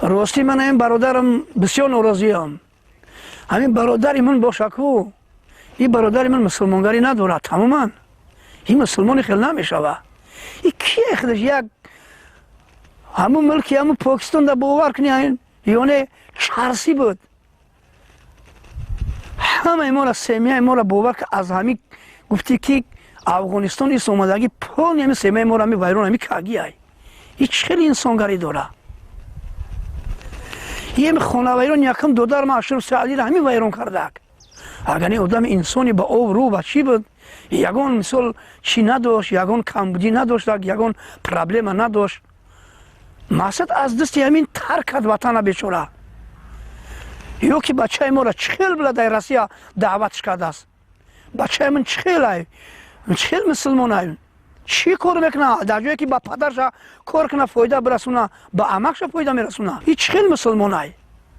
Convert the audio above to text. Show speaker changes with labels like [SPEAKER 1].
[SPEAKER 1] راستی من این برادرم بسیار ناراضیم. همین برادری من باشه کو این برادری من مسلمانگری نداره تماما. این مسلمان خیلی نمیشوه. این کیه خودش یک همون ملکی همون پاکستان در باور کنی این یعنی چرسی بود. همه ما را سمیه ما را باور که از همین گفتی که افغانستان ایست اومدگی پول همین سمیه ما را همین ویران همین کاگی های. این خیلی انسانگری داره. این خانه ویران یکم دودار ما اشرف سعدی را همین ویران کرده. اگر این آدم انسانی با آب رو با چی بود یگان مثال چی نداشت یگان کمبودی نداشت یگان پرابلم نداشت مقصد از دست همین ترک کرد وطن بیچاره. یا که بچه ما را چخیل بلا در روسیه دعوتش کرده است. بچه من چخیل های چخیل مسلمان های چی کار میکنه در جایی که با پدرش کار کنه فایده برسونه با عمکش فایده میرسونه این چخیل مسلمان های